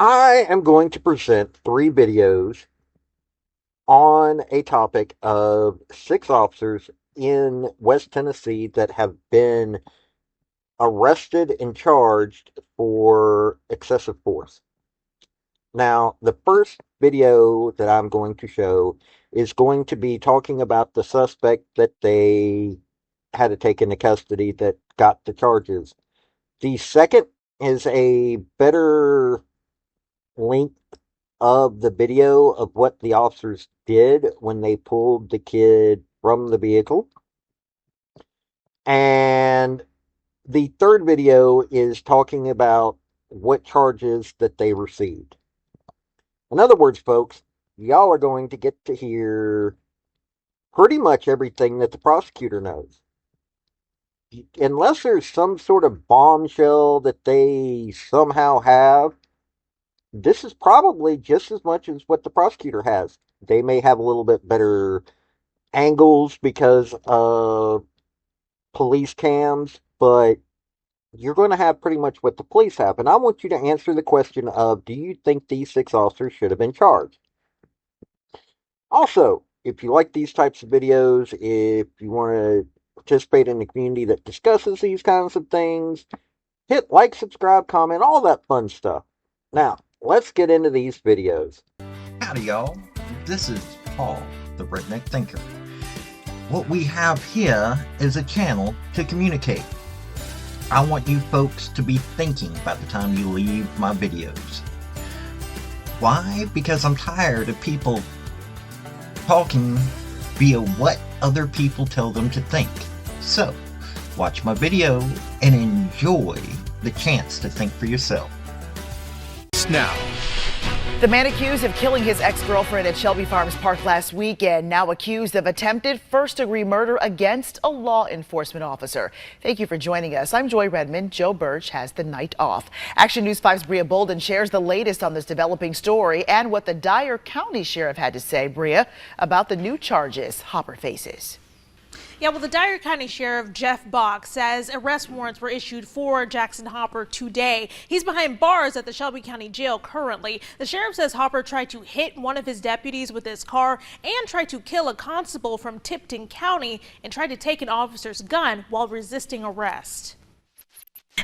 I am going to present three videos on a topic of six officers in West Tennessee that have been arrested and charged for excessive force. Now, the first video that I'm going to show is going to be talking about the suspect that they had to take into custody that got the charges. The second is a better link of the video of what the officers did when they pulled the kid from the vehicle. And the third video is talking about what charges that they received. In other words, folks, y'all are going to get to hear pretty much everything that the prosecutor knows. Unless there's some sort of bombshell that they somehow have, this is probably just as much as what the prosecutor has. They may have a little bit better angles because of police cams, but you're going to have pretty much what the police have. And I want you to answer the question of, do you think these six officers should have been charged? Also, if you like these types of videos, if you want to participate in the community that discusses these kinds of things, hit like, subscribe, comment, all that fun stuff. Now, let's get into these videos. Howdy y'all, this is Paul, the Redneck Thinker. What we have here is a channel to communicate. I want you folks to be thinking by the time you leave my videos. Why? Because I'm tired of people talking via what other people tell them to think. So, watch my video and enjoy the chance to think for yourself. Now, the man accused of killing his ex-girlfriend at Shelby Farms Park last weekend, now accused of attempted first-degree murder against a law enforcement officer. Thank you for joining us. I'm Joy Redmond. Joe Birch has the night off. Action News 5's Bria Bolden shares the latest on this developing story and what the Dyer County Sheriff had to say, Bria, about the new charges Hopper faces. Yeah, well, the Dyer County Sheriff Jeff Bach says arrest warrants were issued for Jackson Hopper today. He's behind bars at the Shelby County Jail currently. The sheriff says Hopper tried to hit one of his deputies with his car and tried to kill a constable from Tipton County and tried to take an officer's gun while resisting arrest.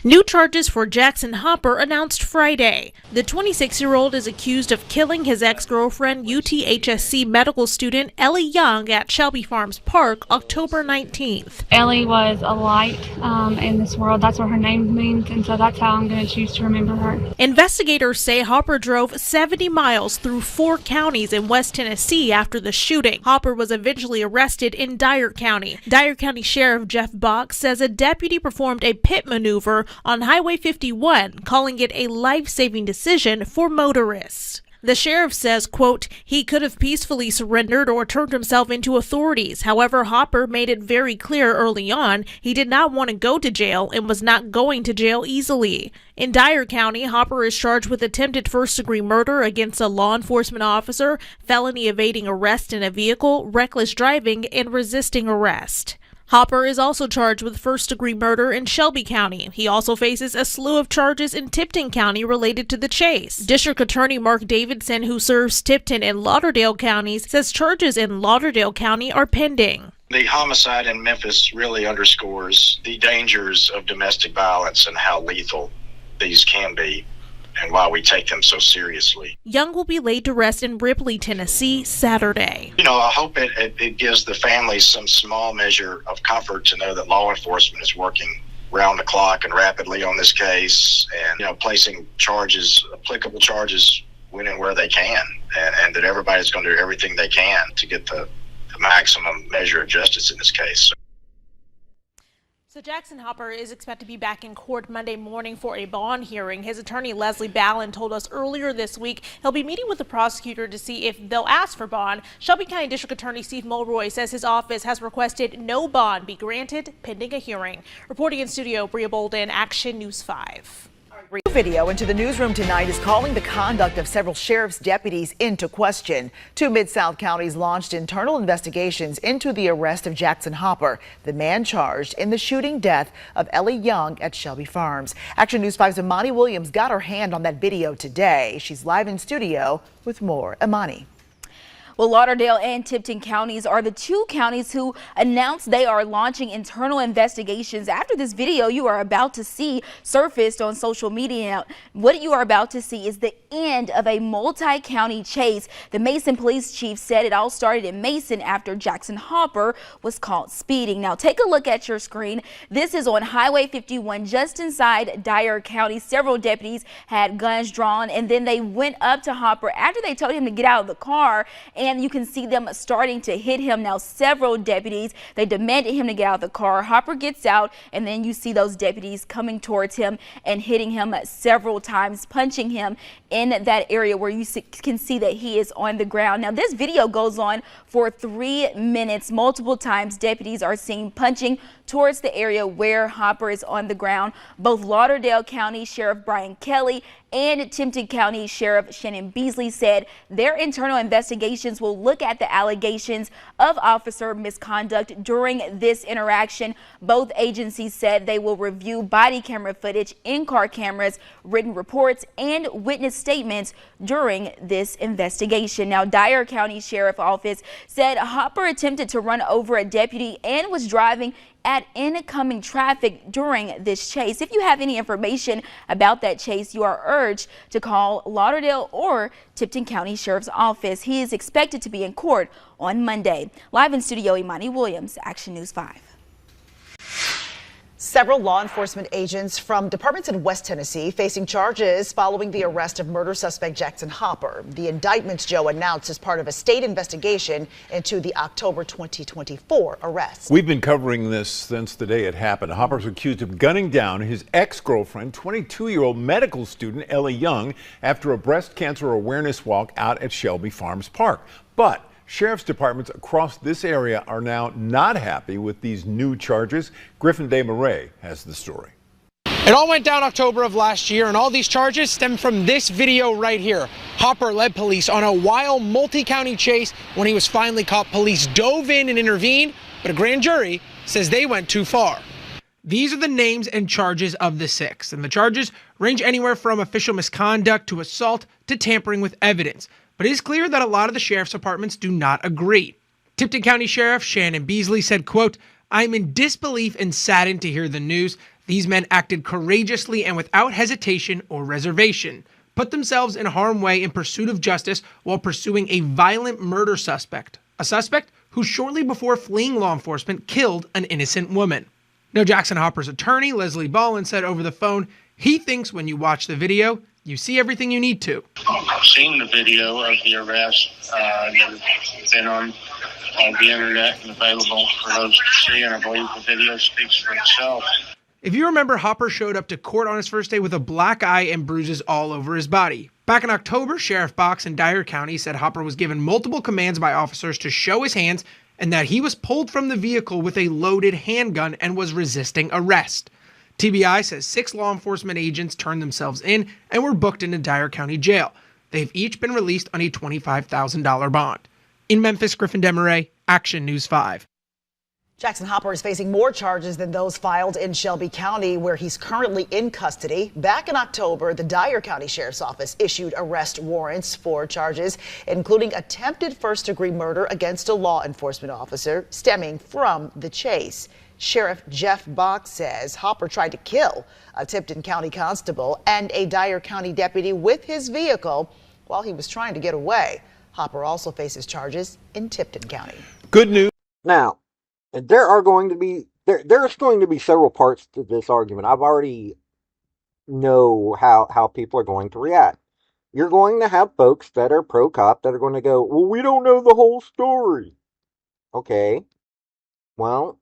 New charges for Jackson Hopper announced Friday. The 26-year-old is accused of killing his ex-girlfriend, UTHSC medical student Ellie Young at Shelby Farms Park October 19th. Ellie was a light in this world. That's what her name means, and so that's how I'm going to choose to remember her. Investigators say Hopper drove 70 miles through 4 counties in West Tennessee after the shooting. Hopper was eventually arrested in Dyer County. Dyer County Sheriff Jeff Bach says a deputy performed a pit maneuver on Highway 51, calling it a life-saving decision for motorists. The sheriff says, quote, he could have peacefully surrendered or turned himself into authorities. However, Hopper made it very clear early on he did not want to go to jail and was not going to jail easily. In Dyer County, Hopper is charged with attempted first-degree murder against a law enforcement officer, felony evading arrest in a vehicle, reckless driving, and resisting arrest. Hopper is also charged with first-degree murder in Shelby County. He also faces a slew of charges in Tipton County related to the chase. District Attorney Mark Davidson, who serves Tipton and Lauderdale counties, says charges in Lauderdale County are pending. The homicide in Memphis really underscores the dangers of domestic violence and how lethal these can be, and why we take them so seriously. Young will be laid to rest in Ripley, Tennessee, Saturday. You know, I hope it gives the families some small measure of comfort to know that law enforcement is working round the clock and rapidly on this case, and, you know, placing charges, applicable charges, when and where they can, and that everybody's going to do everything they can to get the maximum measure of justice in this case. So Jackson Hopper is expected to be back in court Monday morning for a bond hearing. His attorney Leslie Ballin told us earlier this week he'll be meeting with the prosecutor to see if they'll ask for bond. Shelby County District Attorney Steve Mulroy says his office has requested no bond be granted pending a hearing. Reporting in studio, Bria Bolden, Action News 5. Video into the newsroom tonight is calling the conduct of several sheriff's deputies into question. Two Mid-South counties launched internal investigations into the arrest of Jackson Hopper, the man charged in the shooting death of Ellie Young at Shelby Farms. Action News 5's Imani Williams got her hand on that video today. She's live in studio with more. Imani. Well, Lauderdale and Tipton counties are the two counties who announced they are launching internal investigations after this video you are about to see surfaced on social media. Now, what you are about to see is the end of a multi-county chase. The Mason police chief said it all started in Mason after Jackson Hopper was caught speeding. Now, take a look at your screen. This is on Highway 51 just inside Dyer County. Several deputies had guns drawn, and then they went up to Hopper after they told him to get out of the car, and you can see them starting to hit him. Now, several deputies, they demanded him to get out of the car. Hopper gets out, and then you see those deputies coming towards him and hitting him several times, punching him in that area where you can see that he is on the ground. Now, this video goes on for 3 minutes. Multiple times, deputies are seen punching towards the area where Hopper is on the ground. Both Lauderdale County Sheriff Brian Kelly and Tipton County Sheriff Shannon Beasley said their internal investigations will look at the allegations of officer misconduct during this interaction. Both agencies said they will review body camera footage, in-car cameras, written reports, and witness statements during this investigation. Now, Dyer County Sheriff Office said Hopper attempted to run over a deputy and was driving at incoming traffic during this chase. If you have any information about that chase, you are urged to call Lauderdale or Tipton County Sheriff's Office. He is expected to be in court on Monday. Live in studio, Imani Williams, Action News 5. Several law enforcement agents from departments in West Tennessee facing charges following the arrest of murder suspect Jackson Hopper. The indictments, Joe, announced as part of a state investigation into the October 2024 arrest. We've been covering this since the day it happened. Hopper's accused of gunning down his ex-girlfriend, 22-year-old medical student Ellie Young, after a breast cancer awareness walk out at Shelby Farms Park. But sheriff's departments across this area are now not happy with these new charges. Griffin Desmarais has the story. It all went down October of last year, and all these charges stem from this video right here. Hopper led police on a wild multi-county chase. When he was finally caught, police dove in and intervened, but a grand jury says they went too far. These are the names and charges of the six, and the charges range anywhere from official misconduct to assault to tampering with evidence. But it is clear that a lot of the sheriff's departments do not agree. Tipton County Sheriff Shannon Beasley said, quote, "I'm in disbelief and saddened to hear the news. These men acted courageously and without hesitation or reservation, put themselves in harm's way in pursuit of justice while pursuing a violent murder suspect, a suspect who shortly before fleeing law enforcement killed an innocent woman." Now, Jackson Hopper's attorney, Leslie Ballin, said over the phone he thinks when you watch the video, you see everything you need to. I've seen the video of the arrest. It's been on the internet and available for those to see, and I believe the video speaks for itself. If you remember, Hopper showed up to court on his first day with a black eye and bruises all over his body. Back in October, Sheriff Box in Dyer County said Hopper was given multiple commands by officers to show his hands and that he was pulled from the vehicle with a loaded handgun and was resisting arrest. TBI says 6 law enforcement agents turned themselves in and were booked into Dyer County Jail. They've each been released on a $25,000 bond. In Memphis, Griffin Desmarais, Action News 5. Jackson Hopper is facing more charges than those filed in Shelby County, where he's currently in custody. Back in October, the Dyer County Sheriff's Office issued arrest warrants for charges, including attempted first-degree murder against a law enforcement officer stemming from the chase. Sheriff Jeff Box says Hopper tried to kill a Tipton County constable and a Dyer County deputy with his vehicle while he was trying to get away. Hopper also faces charges in Tipton County. Good news. Now, there's going to be several parts to this argument. I've already know how people are going to react. You're going to have folks that are pro-cop that are going to go, well, we don't know the whole story. Okay. Well,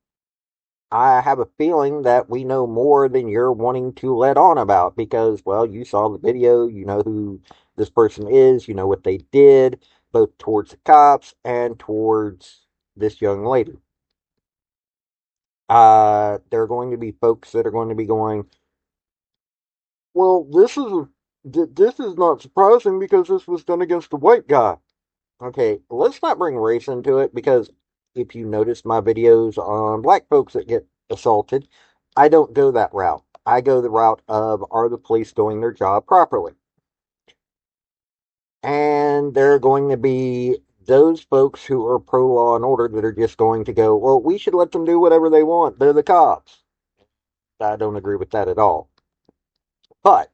I have a feeling that we know more than you're wanting to let on about because, well, you saw the video, you know who this person is, you know what they did, both towards the cops and towards this young lady. There are going to be folks that are going to be going, Well, this is not surprising because this was done against a white guy. Okay, let's not bring race into it because if you notice my videos on black folks that get assaulted, I don't go that route. I go the route of, are the police doing their job properly? And there are going to be those folks who are pro law and order that are just going to go, well, we should let them do whatever they want. They're the cops. I don't agree with that at all. But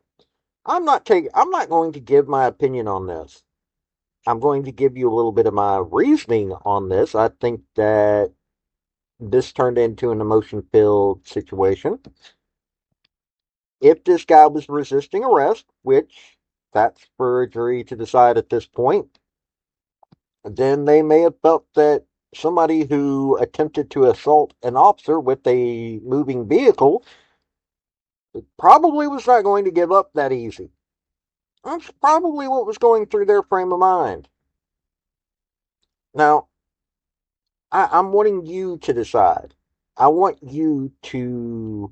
I'm not going to give my opinion on this. I'm going to give you a little bit of my reasoning on this. I think that this turned into an emotion-filled situation. If this guy was resisting arrest, which that's for a jury to decide at this point, then they may have felt that somebody who attempted to assault an officer with a moving vehicle probably was not going to give up that easy. That's probably what was going through their frame of mind. Now, I'm wanting you to decide. I want you to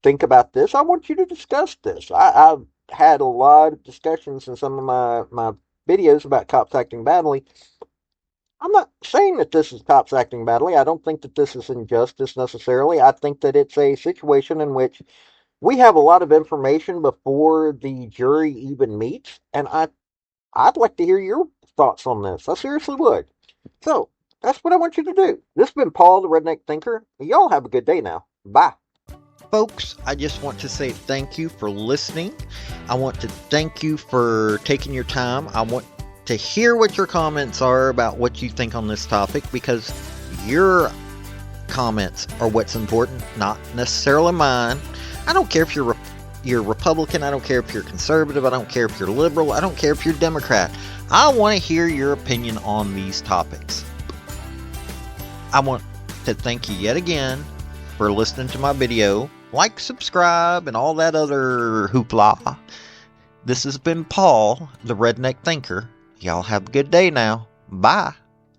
think about this. I want you to discuss this. I've had a lot of discussions in some of my videos about cops acting badly. I'm not saying that this is cops acting badly. I don't think that this is injustice necessarily. I think that it's a situation in which we have a lot of information before the jury even meets, and I'd like to hear your thoughts on this. I seriously would. So, that's what I want you to do. This has been Paul, the Redneck Thinker. Y'all have a good day now. Bye. Folks, I just want to say thank you for listening. I want to thank you for taking your time. I want to hear what your comments are about what you think on this topic, because your comments are what's important, not necessarily mine. I don't care if you're Republican. I don't care if you're conservative. I don't care if you're liberal. I don't care if you're Democrat. I want to hear your opinion on these topics. I want to thank you yet again for listening to my video. Like, subscribe, and all that other hoopla. This has been Paul, the Redneck Thinker. Y'all have a good day now. Bye.